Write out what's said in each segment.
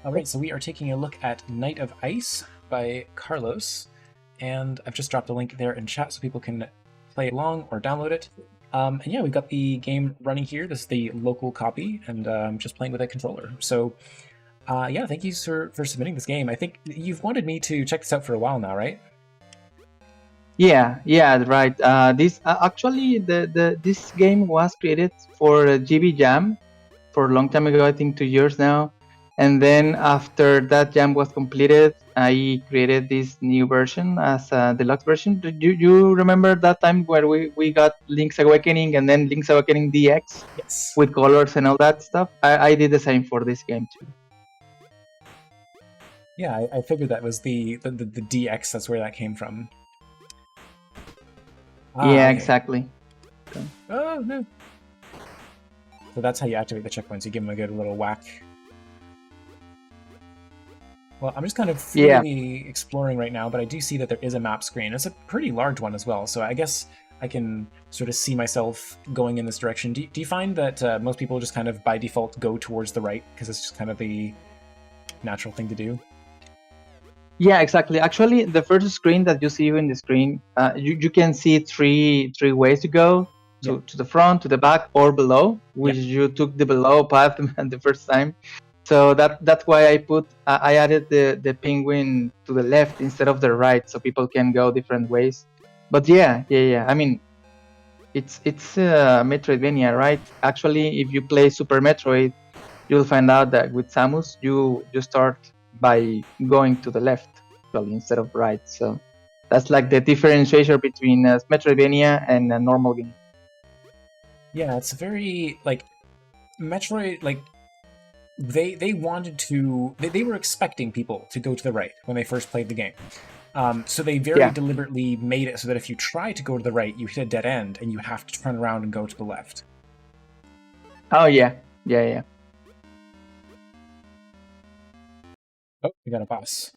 All right, so we are taking a look at Knight of Ice by Carlos, and I've just dropped a link there in chat so people can play along or download it. And yeah, we've got the game running here. This is the local copy, and I'm just playing with a controller. So yeah, thank you, sir, for submitting this game. I think you've wanted me to check this out for a while now, right? Yeah, right. This actually this game was created for GB Jam for a long time ago. I think 2 years now. And then after that jam was completed, I created this new version as a deluxe version. Do you remember that time where we got Link's Awakening and then Link's Awakening DX Yes. with colors and all that stuff? I did the same for this game too. Yeah, I figured that was the DX. That's where that came from. Ah, Yeah, okay. exactly. Oh no. So that's how you activate the checkpoints. You give them a good little whack. Well, I'm just kind of freely exploring right now, but I do see that there is a map screen. It's a pretty large one as well, so I guess I can sort of see myself going in this direction. Do you find that most people just kind of by default go towards the right because it's just kind of the natural thing to do? Yeah, exactly. Actually, the first screen that you see in the screen, you can see three ways to go to the front, to the back, or below. Which you took the below path the first time. So that's why I added the penguin to the left instead of the right, so people can go different ways. But yeah. I mean, it's Metroidvania, right? Actually, if you play Super Metroid, you'll find out that with Samus, you start by going to the left, actually, instead of right. So that's like the differentiation between Metroidvania and a normal game. Yeah, it's very like Metroid. Like they wanted to. They were expecting people to go to the right when they first played the game. So they very deliberately made it so that if you try to go to the right, you hit a dead end and you have to turn around and go to the left. Oh yeah. Oh, we got a boss.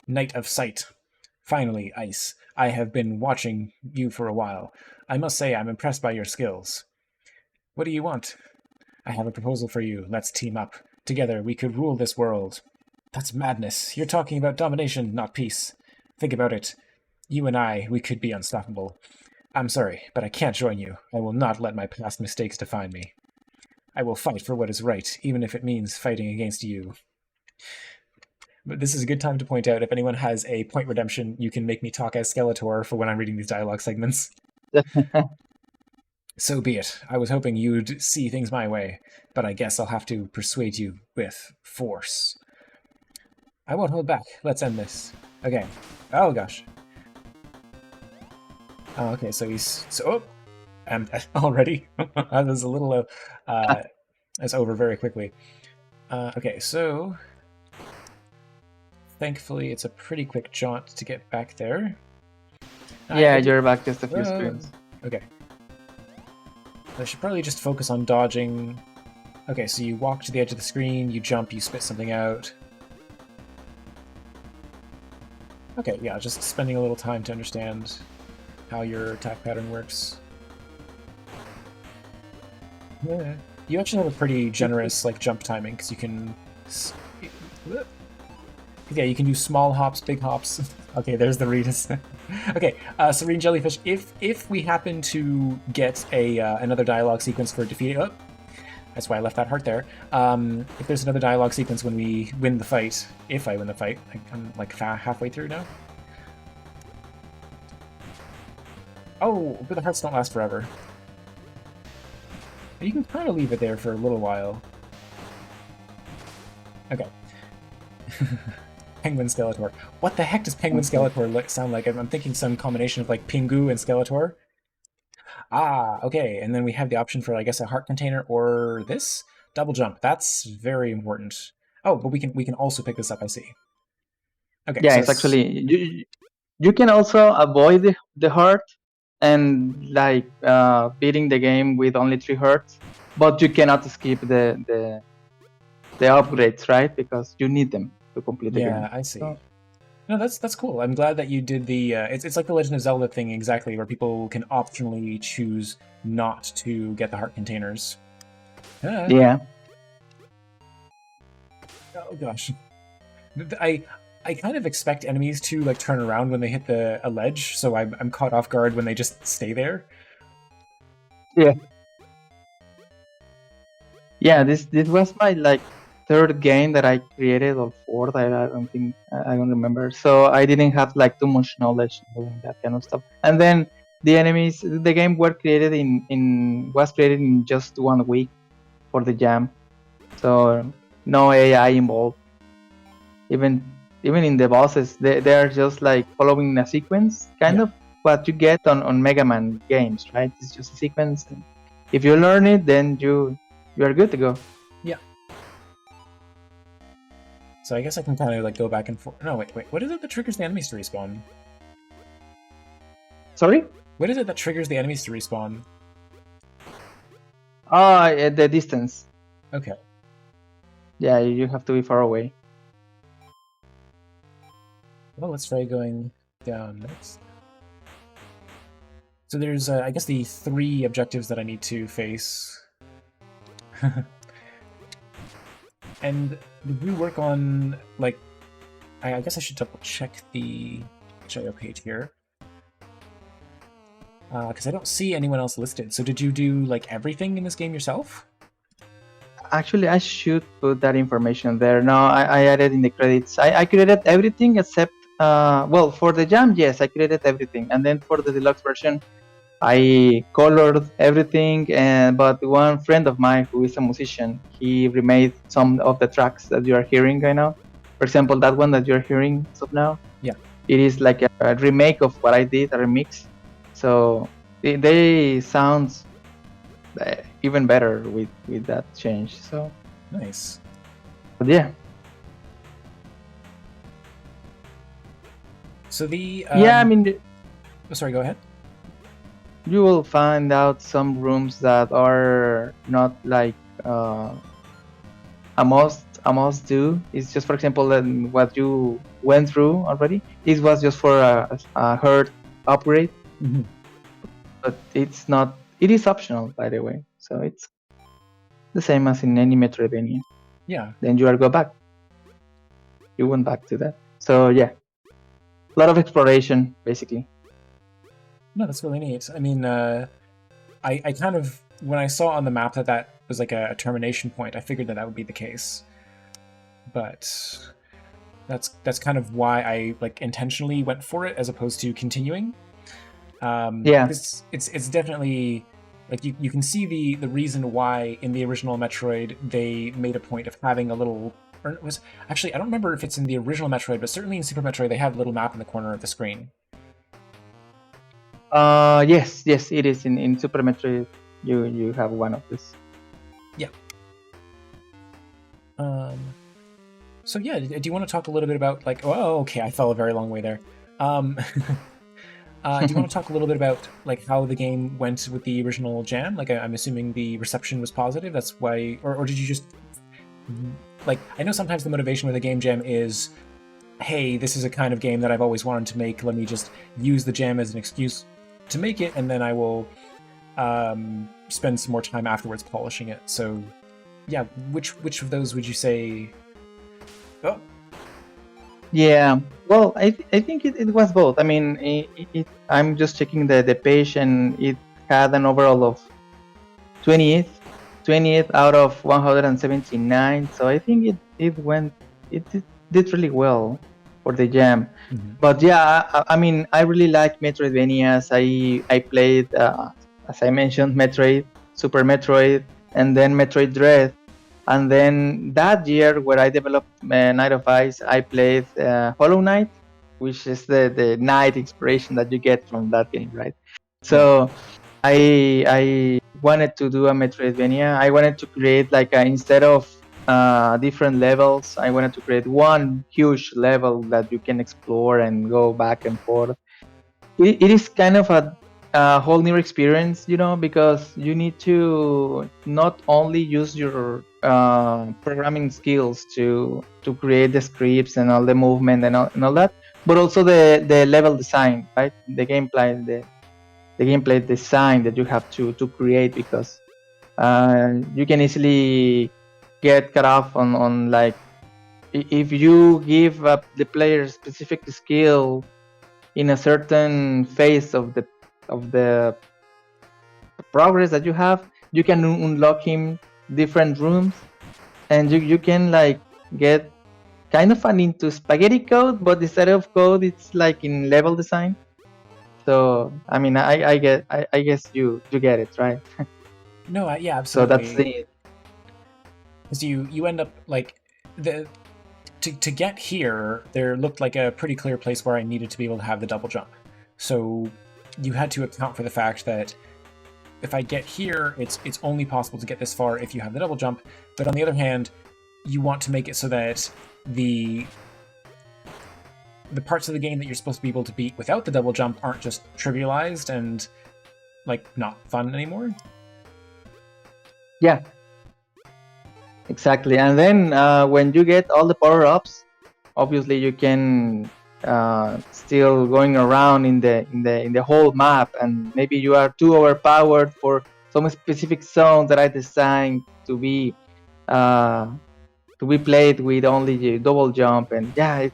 Knight of Sight. Finally, Ice. I have been watching you for a while. I must say I'm impressed by your skills. What do you want? I have a proposal for you. Let's team up. Together we could rule this world. That's madness. You're talking about domination, not peace. Think about it. You and I, we could be unstoppable. I'm sorry, but I can't join you. I will not let my past mistakes define me. I will fight for what is right, even if it means fighting against you. But this is a good time to point out, if anyone has a point redemption, you can make me talk as Skeletor for when I'm reading these dialogue segments. So be it. I was hoping you'd see things my way, but I guess I'll have to persuade you with force. I won't hold back. Let's end this. Okay. Oh, gosh. Oh, okay, so he's... So, I'm dead already. That was a little... it's over very quickly. Okay, so... Thankfully, it's a pretty quick jaunt to get back there. Yeah, you're back just a few screens. Okay. I should probably just focus on dodging. Okay, so you walk to the edge of the screen, you jump, you spit something out. Okay, yeah, just spending a little time to understand how your attack pattern works. Yeah. You actually have a pretty generous like jump timing, because you can... Yeah, you can do small hops, big hops. Okay, there's the Reedus. Okay, Serene Jellyfish, if we happen to get another dialogue sequence for defeating... Oh, that's why I left that heart there. If there's another dialogue sequence when we win the fight, if I win the fight, I'm like halfway through now. Oh, but the hearts don't last forever. You can kind of leave it there for a little while. Okay. Penguin Skeletor. What the heck does Penguin Skeletor sound like? I'm thinking some combination of like Pingu and Skeletor. Ah, okay. And then we have the option for, I guess, a heart container or this double jump. That's very important. Oh, but we can also pick this up. I see. Okay. Yeah, so it's actually you can also avoid the heart and like beating the game with only 3 hearts, but you cannot skip the upgrades, right? Because you need them to complete the game. Yeah, I see. So, no, that's cool. I'm glad that you did the... it's like the Legend of Zelda thing exactly, where people can optionally choose not to get the heart containers. Yeah. Oh gosh. I kind of expect enemies to like turn around when they hit a ledge, so I'm caught off guard when they just stay there. Yeah. Yeah, this was my like third game that I created, or fourth. I don't think, I don't remember. So I didn't have like too much knowledge doing that kind of stuff. And then the game were created was created in just 1 week for the jam. So no AI involved. Even in the bosses, they are just like following a sequence, kind Yeah. of what you get on Mega Man games, right? It's just a sequence. And if you learn it, then you are good to go. Yeah. So I guess I can kind of like go back and forth. No, wait. What is it that triggers the enemies to respawn? Sorry? What is it that triggers the enemies to respawn? The distance. Okay. Yeah, you have to be far away. Well, let's try going down next. So there's, I guess, the 3 objectives that I need to face. And did we work on, like, I guess I should double check the HIO page here. Because I don't see anyone else listed. So did you do, like, everything in this game yourself? Actually, I should put that information there. No, I added in the credits. I created everything except, well, for the jam, yes, I created everything. And then for the deluxe version, I colored everything. But one friend of mine who is a musician, he remade some of the tracks that you are hearing right now. For example, that one that you're hearing as of now. Yeah. It is like a remake of what I did, a remix. So they sound even better with that change. So nice. But yeah. So the Yeah, I mean, oh, sorry, go ahead. you will find out some rooms that are not like a must do. It's just, for example, what you went through already. It was just for a herd upgrade. Mm-hmm. But it's not. It is optional, by the way. So it's the same as in any Metroidvania. Yeah. Then you are go back. You went back to that. So yeah, a lot of exploration, basically. No, that's really neat. I mean, I kind of, when I saw on the map that was like a termination point, I figured that would be the case. But that's kind of why I like intentionally went for it as opposed to continuing. Yeah. It's definitely like you can see the reason why in the original Metroid they made a point of having a little, or it was actually, I don't remember if it's in the original Metroid, but certainly in Super Metroid they have a little map in the corner of the screen. Yes, it is in Super Metroid. You have one of this. Yeah. So yeah, do you want to talk a little bit about like? Oh, okay, I fell a very long way there. Do you want to talk a little bit about like how the game went with the original jam? Like, I'm assuming the reception was positive. That's why, or did you just like? I know sometimes the motivation with a game jam is, hey, this is a kind of game that I've always wanted to make. Let me just use the jam as an excuse to make it, and then I will spend some more time afterwards polishing it. So, yeah, which of those would you say? Oh. Yeah, well, I think it was both. I mean, I'm just checking the page, and it had an overall of 20th out of 179. So I think it did really well for the jam. Mm-hmm. But yeah, I mean, I really like Metroidvanias. I played, as I mentioned, Metroid, Super Metroid, and then Metroid Dread. And then that year, where I developed Night of Ice, I played Hollow Knight, which is the night inspiration that you get from that game, right? So I wanted to do a Metroidvania. I wanted to create like instead of different levels, I wanted to create one huge level that you can explore and go back and forth. It is kind of a whole new experience, because you need to not only use your programming skills to create the scripts and all the movement and all that, but also the level design, right? The gameplay design that you have to create, because you can easily get cut off on like if you give the player specific skill in a certain phase of the progress that you have, you can unlock him different rooms, and you can like get kind of an into spaghetti code, but instead of code, it's like in level design. So I mean, I guess you get it, right? No, yeah, So absolutely. that's the Because you end up like to get here, there looked like a pretty clear place where I needed to be able to have the double jump. So you had to account for the fact that if I get here, it's only possible to get this far if you have the double jump. But on the other hand, you want to make it so that the parts of the game that you're supposed to be able to beat without the double jump aren't just trivialized and like not fun anymore. Yeah, exactly. And then when you get all the power-ups, obviously you can still going around in the whole map, and maybe you are too overpowered for some specific zones that I designed to be played with only the double jump. And yeah,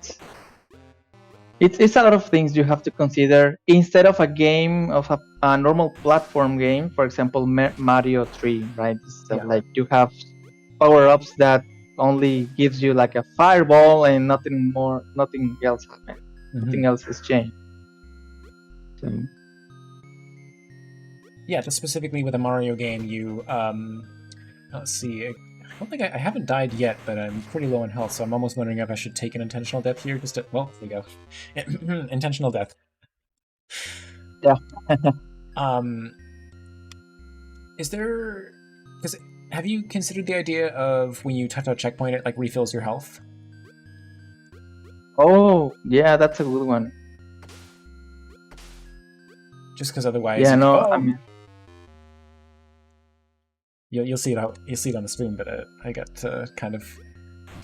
it's a lot of things you have to consider instead of a game of a normal platform game. For example, Mario 3, right? So like you have power-ups that only gives you like a fireball and nothing more, nothing else happens. Nothing else has changed. So. Yeah, just specifically with a Mario game, you let's see. I don't think I haven't died yet, but I'm pretty low in health, so I'm almost wondering if I should take an intentional death here. Just to, well, there you go. Intentional death. Yeah. Is there? Because have you considered the idea of when you touch a checkpoint, it like refills your health? Oh, yeah, that's a good one. Just because otherwise, yeah, no, oh, I mean, you'll see it out. You'll see it on the screen, but I got kind of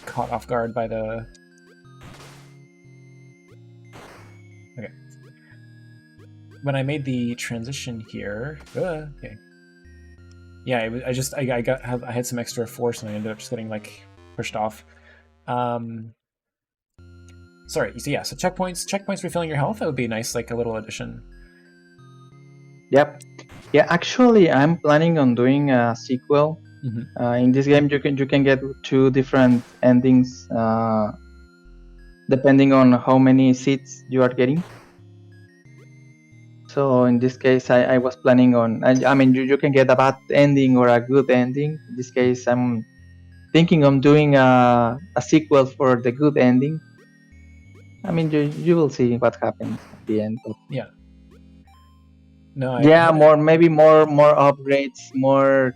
caught off guard by the. Okay. When I made the transition here, okay. Yeah, I had some extra force and I ended up just getting like pushed off. Sorry. So yeah, so checkpoints refilling your health. That would be nice, like a little addition. Yep. Yeah, actually, I'm planning on doing a sequel. In this game, you can get 2 different endings depending on how many seeds you are getting. So in this case, I was planning on. I mean, you can get a bad ending or a good ending. In this case, I'm thinking of doing a sequel for the good ending. I mean, you will see what happens at the end. But yeah. No. Maybe more upgrades, more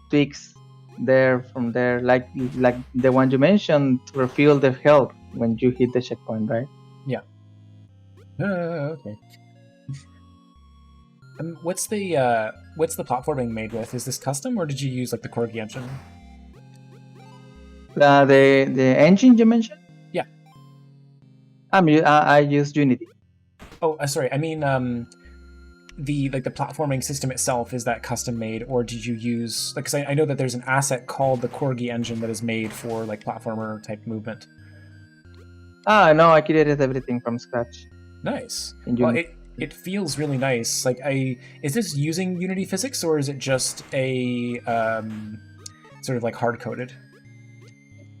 tweaks there from there, like the one you mentioned, to refill the health when you hit the checkpoint, right? Yeah. Okay. What's the platforming made with? Is this custom or did you use like the Corgi engine? The engine you mentioned? Yeah. I used Unity. Oh, sorry. I mean, the platforming system itself, is that custom made, or did you use like? Because I know that there's an asset called the Corgi engine that is made for like platformer type movement. No, I created everything from scratch. Nice. Well, it feels really nice. Like is this using Unity physics or is it just a sort of like hard coded?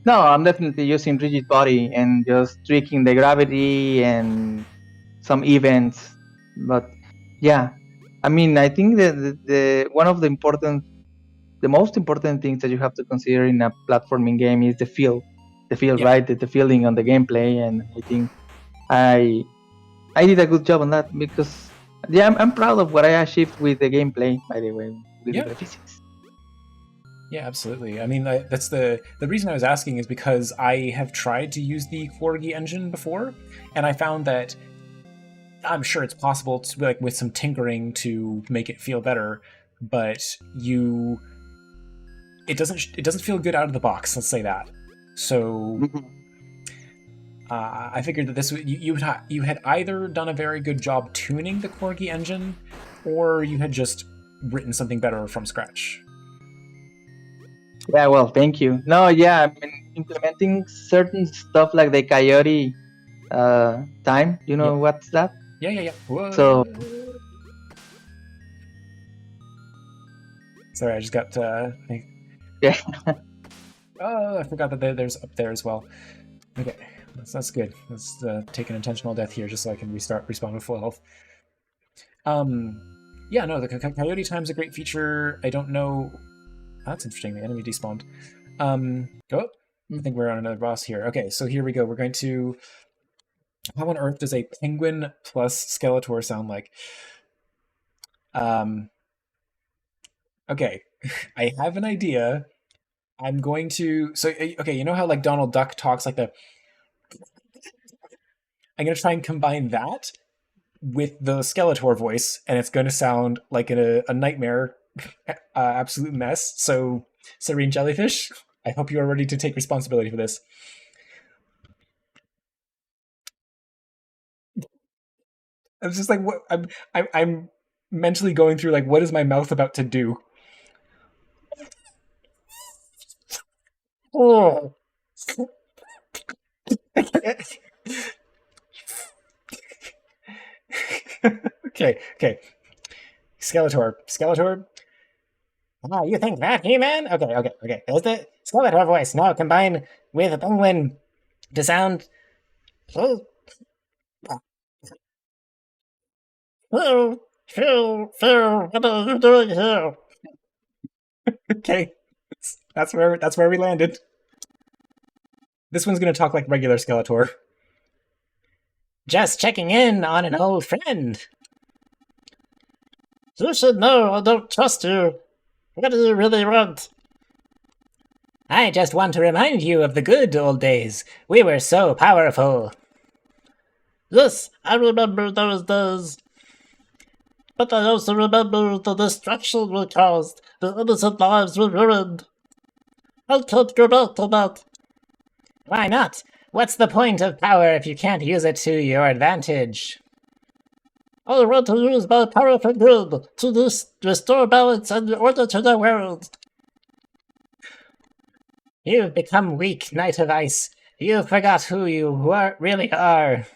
No, I'm definitely using rigid body and just tweaking the gravity and some events. But yeah, I mean, I think that the one of the most important things that you have to consider in a platforming game is the feel, yeah. Right? The feeling on the gameplay, and I think I did a good job on that because I'm proud of what I achieved with the gameplay. By the way, with the physics. Yeah, absolutely. I mean, that's the reason I was asking is because I have tried to use the Corgi engine before, and I found that I'm sure it's possible to like with some tinkering to make it feel better, but it doesn't feel good out of the box. Let's say that. So I figured that you had either done a very good job tuning the Corgi engine, or you had just written something better from scratch. Yeah, well, thank you. No, yeah, I mean, implementing certain stuff like the coyote time. You know what's that? Yeah. Whoa. So sorry, I just got. yeah. Oh, I forgot that there's up there as well. Okay, that's good. Let's take an intentional death here just so I can respawn with full health. Yeah, no, the coyote time's a great feature. I don't know. That's interesting. The enemy despawned. Oh, I think we're on another boss here. Okay, so here we go. We're going to. How on earth does a penguin plus Skeletor sound like? Okay, I have an idea. I'm going to. So okay, you know how like Donald Duck talks like the. I'm gonna try and combine that with the Skeletor voice, and it's going to sound like a nightmare, absolute mess. So, Serene Jellyfish, I hope you are ready to take responsibility for this. I was just like, what? I'm mentally going through like, what is my mouth about to do? Oh. Okay. Skeletor. Oh, you think that, He-Man? Okay. Is the Skeletor voice now combined with a penguin to sound... Phil, what are you doing here? Okay, that's where we landed. This one's gonna talk like regular Skeletor. Just checking in on an old friend. You should know I don't trust you. What do you really want? I just want to remind you of the good old days. We were so powerful. Yes, I remember those days. But I also remember the destruction we caused. The innocent lives we ruined. I can't go back to that. Why not? What's the point of power if you can't use it to your advantage? I want to use my power for good, to restore balance and order to the world. You've become weak, Knight of Ice. You forgot who you really are.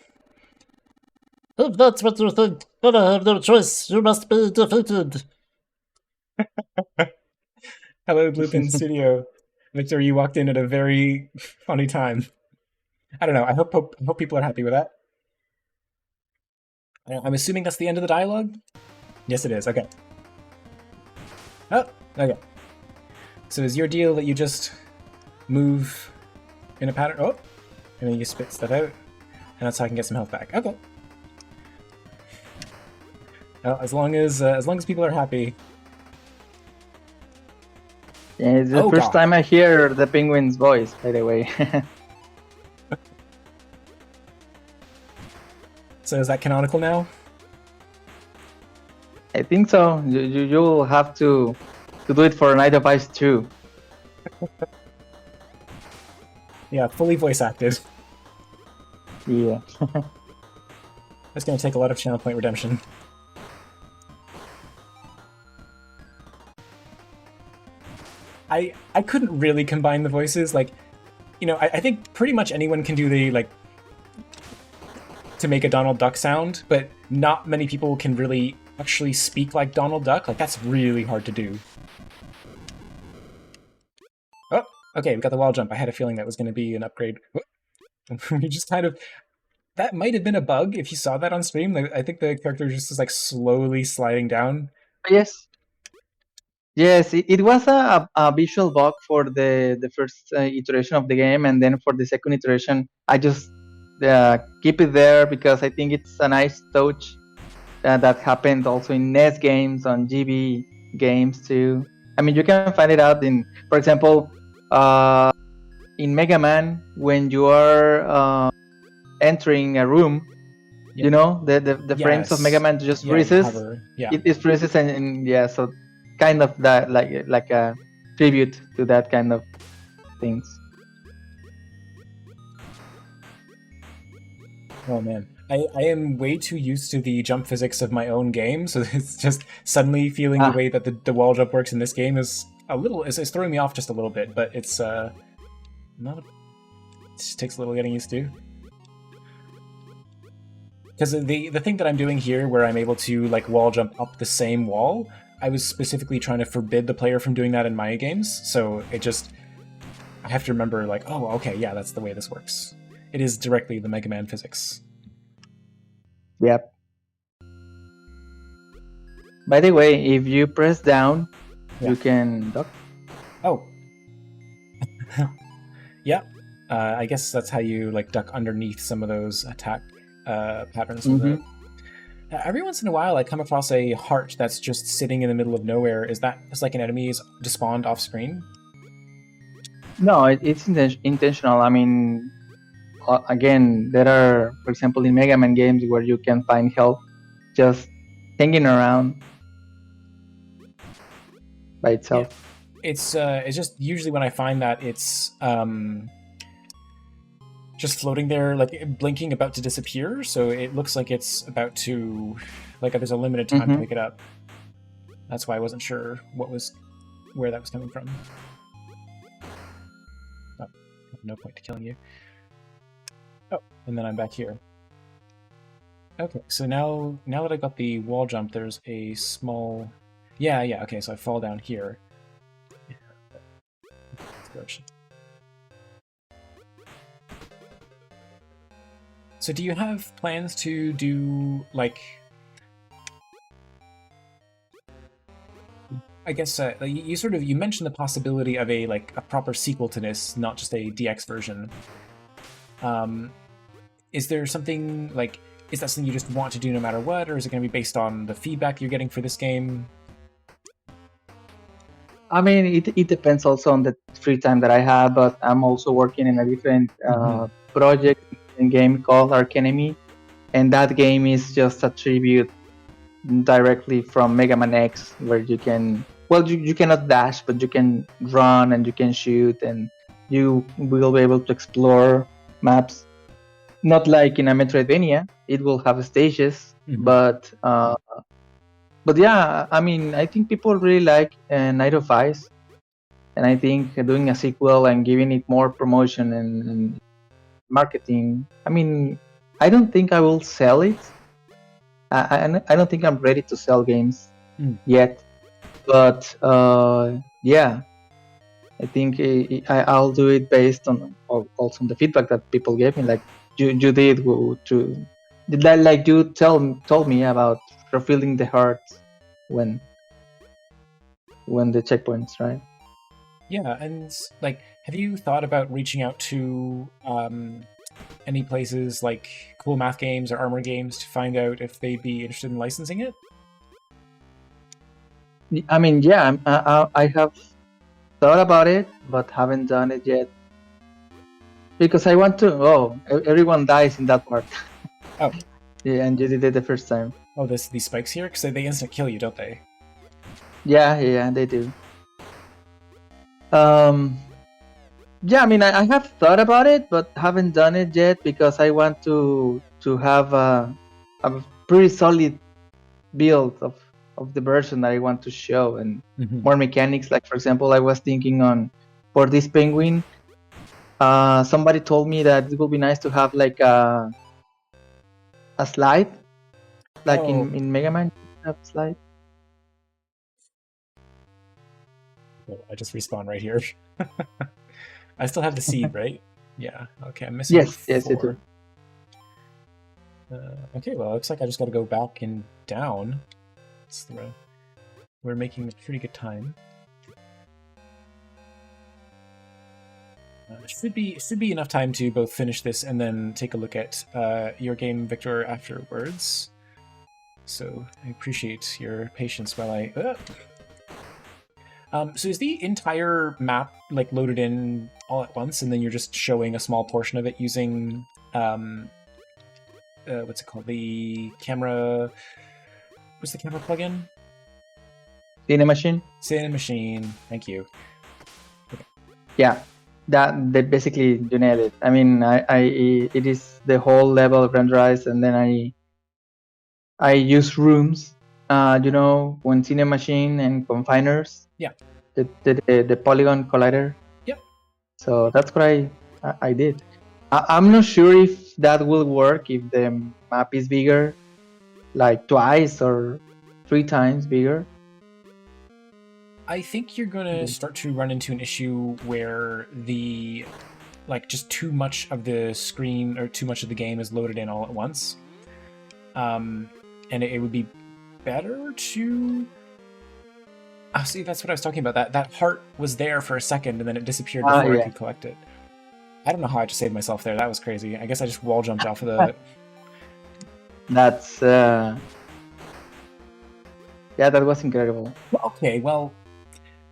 If that's what you think, then I have no choice. You must be defeated. Hello, Lupin Studio. Victor, you walked in at a very funny time. I don't know. I hope people are happy with that. I'm assuming that's the end of the dialogue? Yes, it is. Okay. Oh, okay. So is your deal that you just move in a pattern? Oh, and then you spit stuff out, and that's how I can get some health back. Okay. Well, as long as people are happy. Yeah, it's the first time I hear the penguin's voice, by the way. So is that canonical now? I think so. You'll have to do it for Knight of Ice 2. Yeah, fully voice acted. Yeah. That's gonna take a lot of channel point redemption. I couldn't really combine the voices. Like, you know, I think pretty much anyone can do the, like, to make a Donald Duck sound, but not many people can really actually speak like Donald Duck. Like, that's really hard to do. Oh, okay, we got the wall jump. I had a feeling that was going to be an upgrade. We just kind of... That might have been a bug if you saw that on stream. Like, I think the character just is, like, slowly sliding down. Yes. Yes, it was a visual bug for the first iteration of the game, and then for the second iteration, I just keep it there because I think it's a nice touch that happened also in NES games, on GB games too. I mean, you can find it out in, for example, in Mega Man, when you are entering a room, you know, the frames of Mega Man just freezes. It freezes, and yeah, so kind of that like a tribute to that kind of things. Oh man, I am way too used to the jump physics of my own game, so it's just suddenly feeling the way that the wall jump works in this game is a little is throwing me off just a little bit, but it's Not. It just takes a little getting used to. Because the thing that I'm doing here, where I'm able to like wall jump up the same wall, I was specifically trying to forbid the player from doing that in my games. So it just, I have to remember like, oh, okay, yeah, that's the way this works. It is directly the Mega Man physics. Yep. By the way, if you press down, you can duck. Oh. Yeah. I guess that's how you like duck underneath some of those attack patterns. Every once in a while, I come across a heart that's just sitting in the middle of nowhere. Is that just like an enemy is despawned off screen? No, it's intentional. I mean, again, there are, for example, in Mega Man games where you can find help just hanging around by itself. Yeah. It's just usually when I find that it's just floating there, like blinking, about to disappear. So it looks like it's about to, like there's a limited time to pick it up. That's why I wasn't sure where that was coming from. Oh, no point to killing you. Oh, and then I'm back here. Okay, so now that I got the wall jump, there's a small... Yeah, okay, so I fall down here. So do you have plans to do, like... I guess you mentioned the possibility of a proper sequel to this, not just a DX version. Is there something is that something you just want to do no matter what, or is it going to be based on the feedback you're getting for this game? I mean, it depends also on the free time that I have, but I'm also working in a different project and game called Arcanemy, and that game is just a tribute directly from Mega Man X, where you can, well, you cannot dash, but you can run and you can shoot, and you will be able to explore maps. Not like in a Metroidvania, it will have stages, but yeah, I mean, I think people really like Night of Ice, and I think doing a sequel and giving it more promotion and marketing. I mean, I don't think I will sell it. I don't think I'm ready to sell games yet, but yeah, I think I'll do it based on also on the feedback that people gave me, like you did like you told me about refilling the heart when the checkpoints, right? Yeah, and have you thought about reaching out to any places like Cool Math Games or Armor Games to find out if they'd be interested in licensing it? I mean, yeah, I have thought about it, but haven't done it yet. Because I want to... Oh, everyone dies in that part. Oh. Yeah, and you did it the first time. Oh, these spikes here? Because they instant kill you, don't they? Yeah, they do. Yeah, I mean, I have thought about it, but haven't done it yet because I want to have a pretty solid build of the version that I want to show, and more mechanics. Like, for example, I was thinking for this penguin, somebody told me that it would be nice to have like a slide, like in Mega Man, have a slide. Oh, I just respawn right here. I still have the seed, right? Yeah. Okay, I'm missing. Yes, you do. Okay, well, it looks like I just got to go back and down. We're making pretty good time. Should be enough time to both finish this and then take a look at your game, Victor, afterwards. So I appreciate your patience while I... So is the entire map loaded in all at once, and then you're just showing a small portion of it using what's it called? The camera... What's the camera plugin? Cinemachine. Cinemachine. Thank you. Okay. Yeah, they basically you nailed it. I mean, it is the whole level renderized, and then I use rooms. When Cinemachine and Confiners. Yeah. The polygon collider. Yep. So that's what I did. I'm not sure if that will work if the map is bigger, like twice or 3 times bigger. I think you're going to start to run into an issue where just too much of the screen or too much of the game is loaded in all at once. And it would be better to... Oh, see, that's what I was talking about. That heart was there for a second and then it disappeared before I could collect it. I don't know how I just saved myself there. That was crazy. I guess I just wall jumped off of the... That's... Yeah, that was incredible. Okay, well,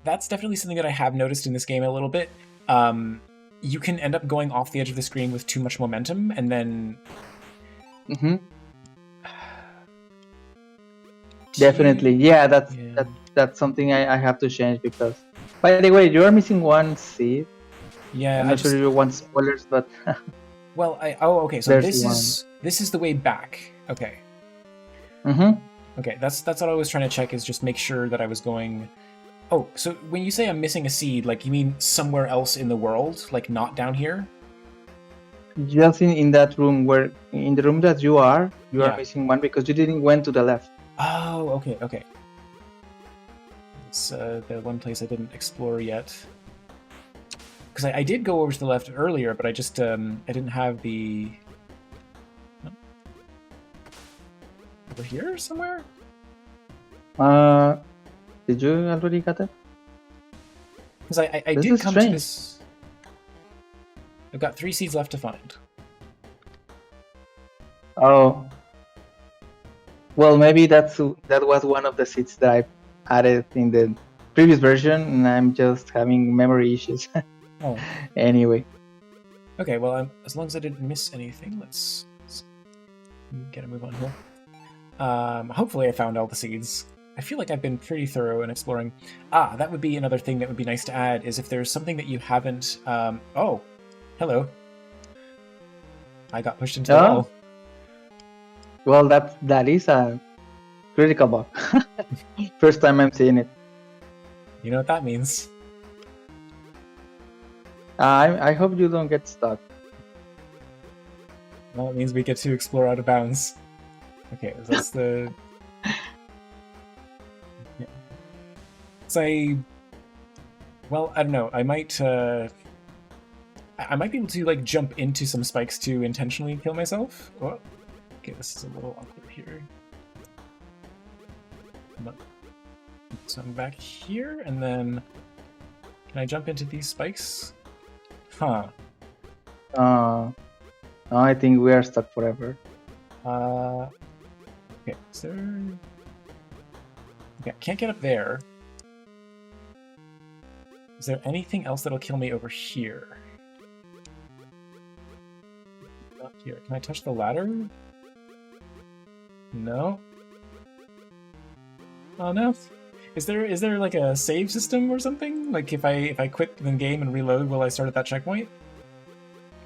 that's definitely something that I have noticed in this game a little bit. You can end up going off the edge of the screen with too much momentum, and then... Definitely, yeah, that's something I have to change because... By the way, you are missing one seed. Yeah, I'm not sure you want spoilers, but... Well, okay, so this is the way back. Okay. Okay, that's what I was trying to check, is just make sure that I was going... Oh, so when you say I'm missing a seed, like, you mean somewhere else in the world? Like, not down here? Just in that room where... In the room that you are missing one because you didn't went to the left. Oh, okay. It's the one place I didn't explore yet. Because I did go over to the left earlier, but I just, I didn't have the... No. Over here somewhere? Did you already get it? Because I did come to this... I've got 3 seeds left to find. Oh. Well, maybe that was one of the seeds that I added in the previous version, and I'm just having memory issues. Oh. Anyway. Okay, well, as long as I didn't miss anything, let's get a move on here. Hopefully I found all the seeds. I feel like I've been pretty thorough in exploring. That would be another thing that would be nice to add, is if there's something that you haven't... Oh, hello. I got pushed into the wall. Well, that is a critical bug. First time I'm seeing it. You know what that means. I hope you don't get stuck. Well, it means we get to explore out of bounds. Okay, that's the... Yeah. So well, I don't know. I might be able to, like, jump into some spikes to intentionally kill myself. Oh, okay, this is a little awkward here. So I'm back here, and then... Can I jump into these spikes? Huh. I think we are stuck forever. Okay, is there... Okay, I can't get up there. Is there anything else that'll kill me over here? Not here. Can I touch the ladder? No? Oh no. Is there like a save system or something? Like if I quit the game and reload, will I start at that checkpoint?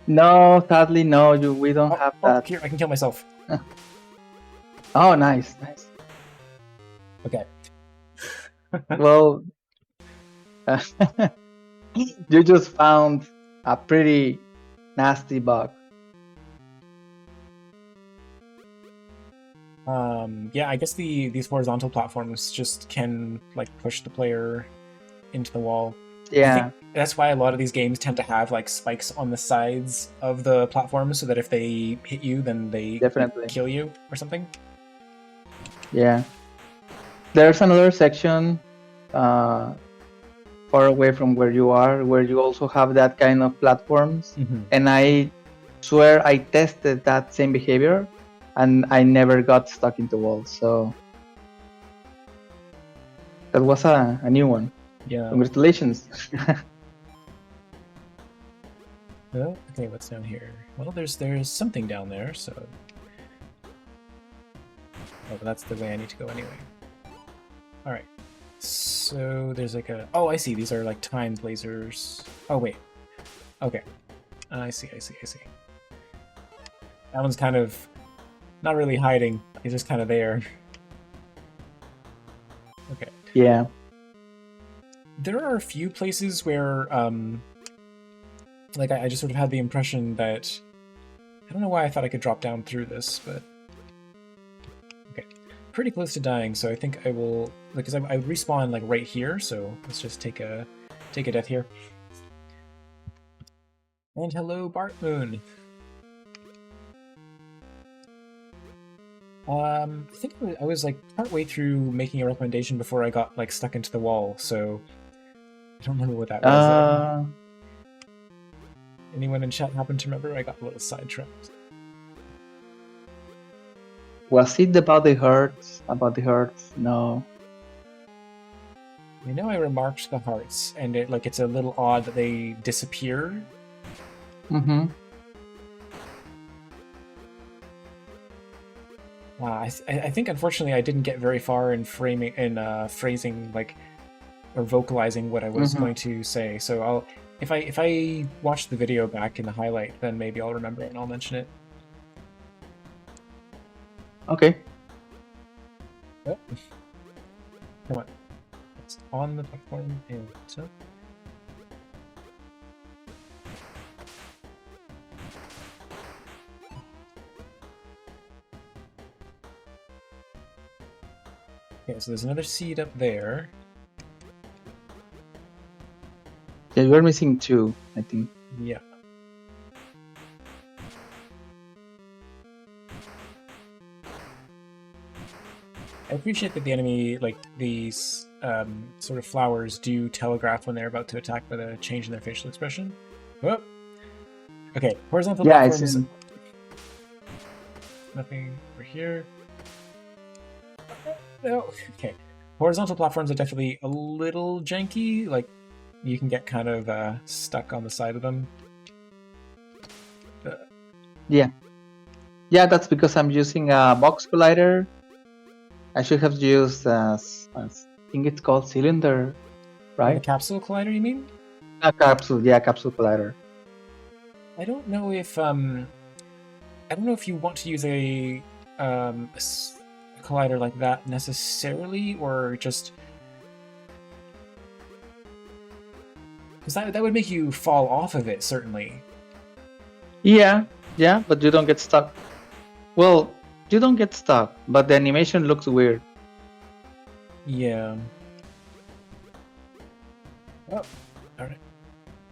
No, sadly no. We don't have that. Here, I can kill myself. Oh, nice. Okay. Well, you just found a pretty nasty bug. Yeah, I guess these horizontal platforms just can, like, push the player into the wall. Yeah. That's why a lot of these games tend to have, like, spikes on the sides of the platforms, so that if they hit you, then they kill you or something. Yeah. There's another section far away from where you are, where you also have that kind of platforms. Mm-hmm. And I swear I tested that same behavior, and I never got stuck into walls. So that was a new one. Yeah. Congratulations. Oh, okay, what's down here? Well, there's something down there, so... Oh, but that's the way I need to go anyway. Alright. So, there's like a... Oh, I see, these are like timed lasers. Oh, wait. Okay. I see. That one's kind of... not really hiding. He's just kind of there. Okay. Yeah. There are a few places where like I just sort of had the impression that I don't know why I thought I could drop down through this, but okay, pretty close to dying. So I think I will, because I would respawn like right here. So let's just take a death here. And hello, Bart Moon. I think I was like partway through making a recommendation before I got like stuck into the wall, so I don't remember what that was. Anyone in chat happen to remember? I got a little sidetracked. Was it about the hearts? About the hearts? No. I know I remarked the hearts, and it's a little odd that they disappear. Mm-hmm. I think unfortunately I didn't get very far in phrasing or vocalizing what I was going to say. So if I watch the video back in the highlight, then maybe I'll remember it and I'll mention it. Okay. Oh. Come on. It's on the platform and so. Okay, so there's another seed up there. Yeah, you're missing 2, I think. Yeah. I appreciate that the enemy, like these sort of flowers, do telegraph when they're about to attack by the change in their facial expression. Oh. Okay, horizontal platforms. Nothing over here. No. Okay. Horizontal platforms are definitely a little janky. Like, you can get kind of stuck on the side of them. Yeah. Yeah, that's because I'm using a box collider. I should have used I think it's called cylinder, right? The capsule collider, you mean? A capsule, yeah, capsule collider. I don't know if you want to use a collider like that necessarily, or just because that would make you fall off of it, certainly. Yeah, but you don't get stuck. Well, you don't get stuck, but the animation looks weird. Yeah. Oh, all right.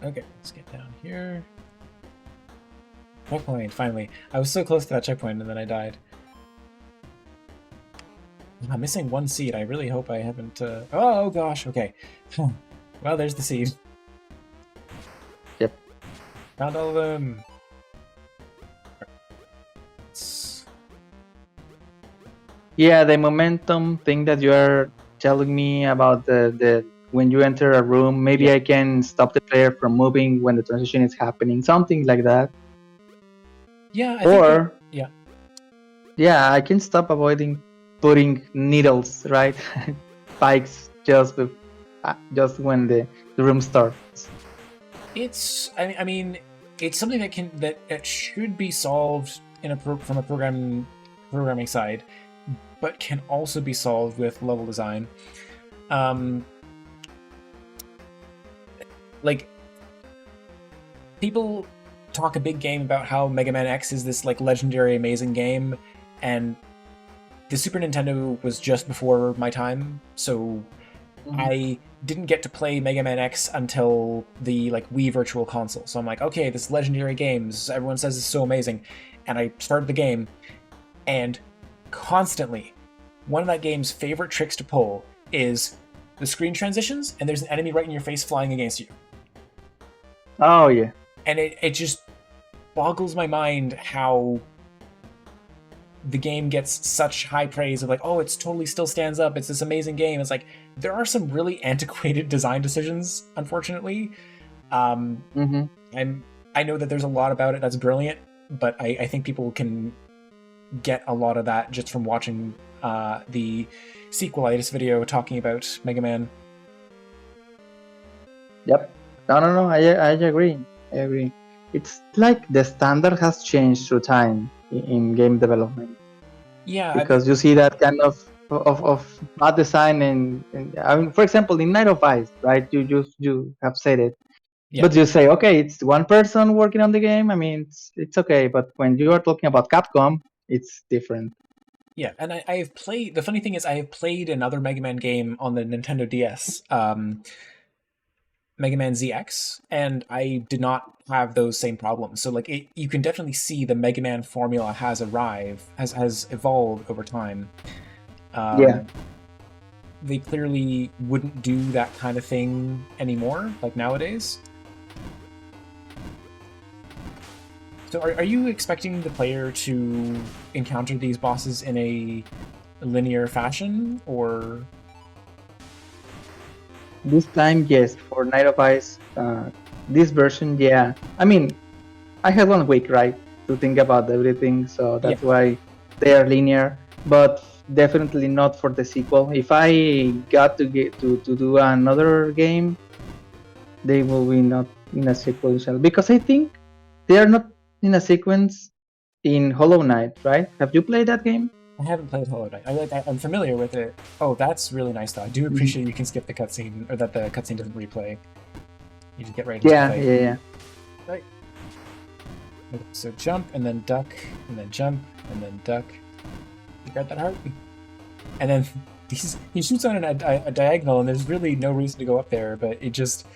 Okay, let's get down here. Checkpoint, finally. I was so close to that checkpoint and then I died. I'm missing 1 seed. I really hope I haven't... Oh, gosh, okay. Well, there's the seed. Yep. Found all of them. Yeah, the momentum thing that you are telling me about the when you enter a room, maybe I can stop the player from moving when the transition is happening, something like that. Yeah, I think yeah, I can stop avoiding putting needles, right? Spikes just when the room starts. It's I mean it's something that should be solved from a programming side, but can also be solved with level design. Like, people talk a big game about how Mega Man X is this like legendary, amazing game, and the Super Nintendo was just before my time, so I didn't get to play Mega Man X until the like Wii Virtual Console. So I'm like, okay, this legendary game, everyone says it's so amazing, and I started the game, and constantly, one of that game's favorite tricks to pull is the screen transitions, and there's an enemy right in your face flying against you. Oh yeah. And it just boggles my mind how the game gets such high praise of like, oh, it's totally still stands up, it's this amazing game. It's like, there are some really antiquated design decisions, unfortunately. And I know that there's a lot about it that's brilliant, but I think people can get a lot of that just from watching the Sequelitis video talking about Mega Man. Yep. No, I agree. I agree. It's like the standard has changed through time in game development. Yeah. Because you see that kind of bad design and I mean, for example, in Night of Ice, right? You have said it. Yeah. But you say, okay, it's one person working on the game. I mean, it's okay. But when you are talking about Capcom, it's different. Yeah, and I've played. The funny thing is, I have played another Mega Man game on the Nintendo DS, Mega Man ZX, and I did not have those same problems. So like, you can definitely see the Mega Man formula has evolved over time. Yeah. They clearly wouldn't do that kind of thing anymore, like nowadays. So are you expecting the player to encounter these bosses in a linear fashion, or? This time, yes, for Night of Ice, this version, yeah. I mean, I had 1 week, right, to think about everything, so that's why they are linear, but definitely not for the sequel. If I got to get to do another game, they will be not in a sequential, because I think they are not in a sequence in Hollow Knight, right? Have you played that game? I haven't played Hollow Knight. I'm familiar with it. Oh, that's really nice though. I do appreciate you can skip the cutscene, or that the cutscene doesn't replay. You just get right into the Yeah, fight. yeah. Right. So jump, and then duck, and then jump, and then duck. You got that heart? And then he shoots on a diagonal, and there's really no reason to go up there, but it just...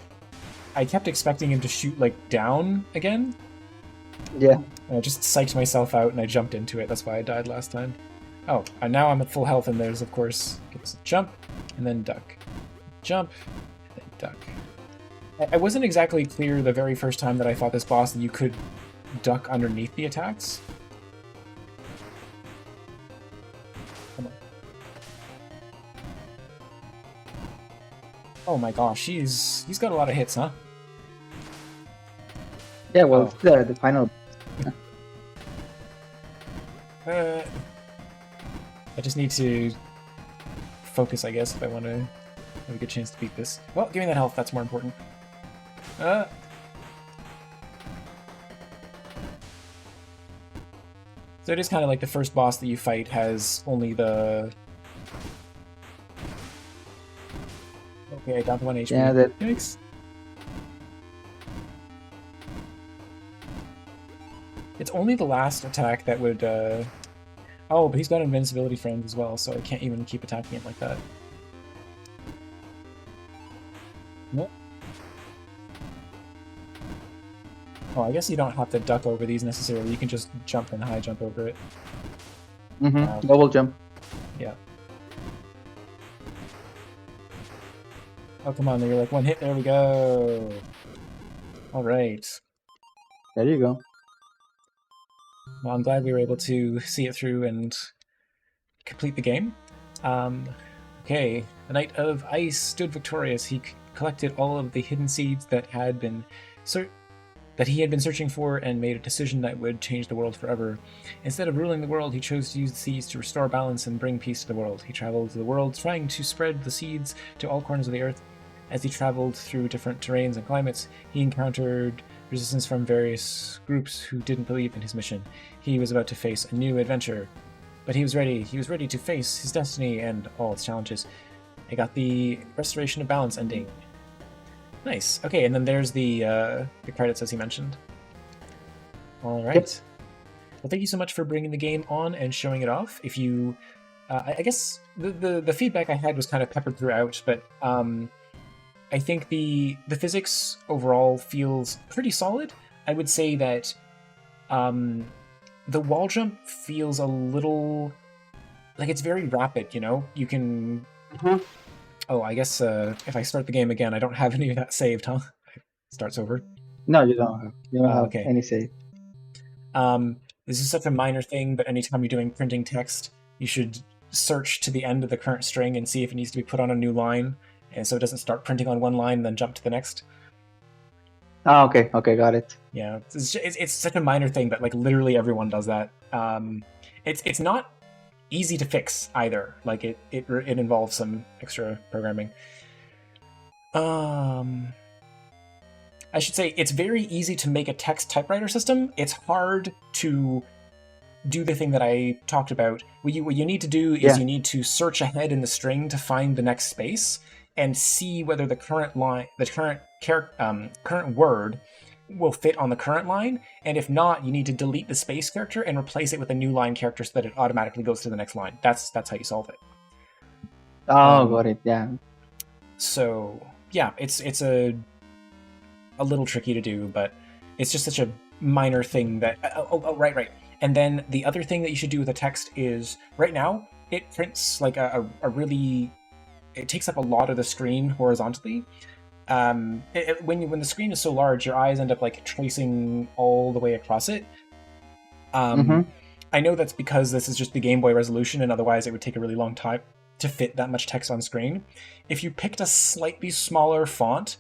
I kept expecting him to shoot, like, down again. Yeah. And I just psyched myself out, and I jumped into it. That's why I died last time. Oh, and now I'm at full health, and there's, of course, jump, and then duck. Jump, and then duck. I wasn't exactly clear the very first time that I fought this boss that you could duck underneath the attacks. Come on. Oh my gosh, he's got a lot of hits, huh? Yeah, well, it's the final. I just need to focus, I guess, if I want to have a good chance to beat this. Well, give me that health, that's more important. So it is kind of like the first boss that you fight has only the... Okay, I got the 1 HP. Yeah, that... Thanks. It's only the last attack that would... Oh, but he's got invincibility frames as well, so I can't even keep attacking him like that. Nope. Oh, I guess you don't have to duck over these necessarily. You can just jump and high jump over it. Double jump. Yeah. Oh, come on, you're like 1 hit. There we go. All right. There you go. Well, I'm glad we were able to see it through and complete the game. Okay, the Knight of Ice stood victorious. He collected all of the hidden seeds that he had been searching for, and made a decision that would change the world forever. Instead of ruling the world, he chose to use the seeds to restore balance and bring peace to the world. He traveled the world trying to spread the seeds to all corners of the earth. As he traveled through different terrains and climates, he encountered resistance from various groups who didn't believe in his mission. He was about to face a new adventure, but he was ready. He was ready to face his destiny and all its challenges. I got the Restoration of Balance ending. Nice. Okay, and then there's the credits as he mentioned. All right. Yep. Well, thank you so much for bringing the game on and showing it off. If you, I guess the feedback I had was kind of peppered throughout, but I think the physics overall feels pretty solid. I would say that the wall jump feels a little like it's very rapid, you know? You can... Oh, I guess if I start the game again, I don't have any of that saved, huh? It starts over. No, you don't have. You don't have any save. This is such a minor thing, but anytime you're doing printing text, you should search to the end of the current string and see if it needs to be put on a new line, and so it doesn't start printing on one line and then jump to the next. Oh, okay. Okay, got it. Yeah, it's such a minor thing, but like literally everyone does that. It's not easy to fix either. Like it involves some extra programming. I should say it's very easy to make a text typewriter system. It's hard to do the thing that I talked about. What you need to do is you need to search ahead in the string to find the next space. and see whether the current line, the current word will fit on the current line. And if not, you need to delete the space character and replace it with a new line character so that it automatically goes to the next line. That's how you solve it. Oh, got it. Yeah. So yeah, it's a little tricky to do, but it's just such a minor thing that right. And then the other thing that you should do with the text is right now it prints like a really, it takes up a lot of the screen horizontally. When the screen is so large, your eyes end up like tracing all the way across it. I know that's because this is just the Game Boy resolution, and otherwise it would take a really long time to fit that much text on screen. If you picked a slightly smaller font,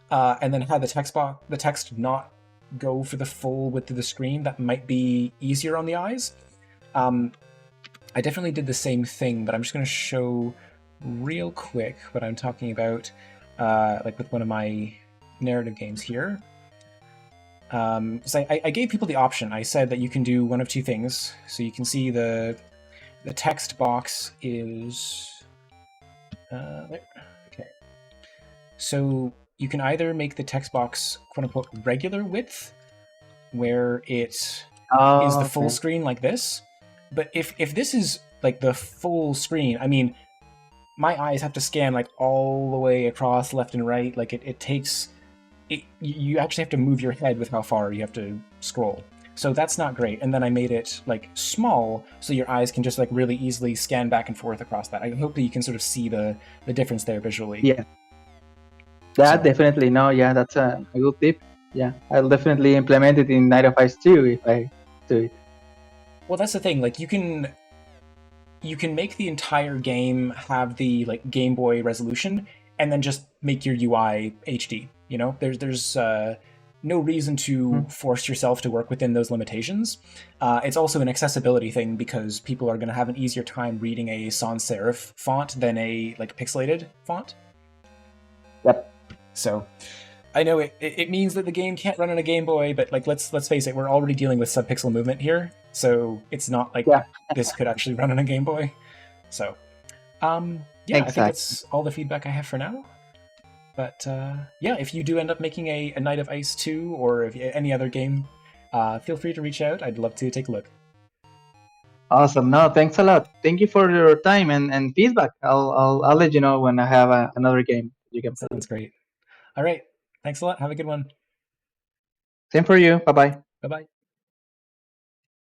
and then had the text not go for the full width of the screen, that might be easier on the eyes. I definitely did the same thing, but I'm just going to show real quick what I'm talking about, like with one of my narrative games here. So I gave people the option. I said that you can do one of two things. So you can see the text box is there. Okay. So you can either make the text box quote unquote regular width, where it is the full screen like this. But if this is like the full screen, I mean, my eyes have to scan like all the way across left and right. Like it takes it, you actually have to move your head with how far you have to scroll. So that's not great. And then I made it like small so your eyes can just like really easily scan back and forth across that. I hope that you can sort of see the difference there visually. Yeah. That definitely, no, yeah, that's a good tip. Yeah, I'll definitely implement it in Night of Ice 2 if I do it. Well, that's the thing. Like you can make the entire game have the like Game Boy resolution, and then just make your UI HD. You know, there's no reason to force yourself to work within those limitations. It's also an accessibility thing because people are going to have an easier time reading a sans serif font than a like pixelated font. Yep. So I know it means that the game can't run on a Game Boy, but like let's face it, we're already dealing with subpixel movement here, so it's not like this could actually run on a Game Boy. So yeah, exactly. I think that's all the feedback I have for now. But yeah, if you do end up making a Night of Ice 2 or if any other game, feel free to reach out. I'd love to take a look. Awesome. No, thanks a lot. Thank you for your time and feedback. I'll let you know when I have another game you can play. Sounds great. All right. Thanks a lot. Have a good one. Same for you. Bye-bye. Bye-bye.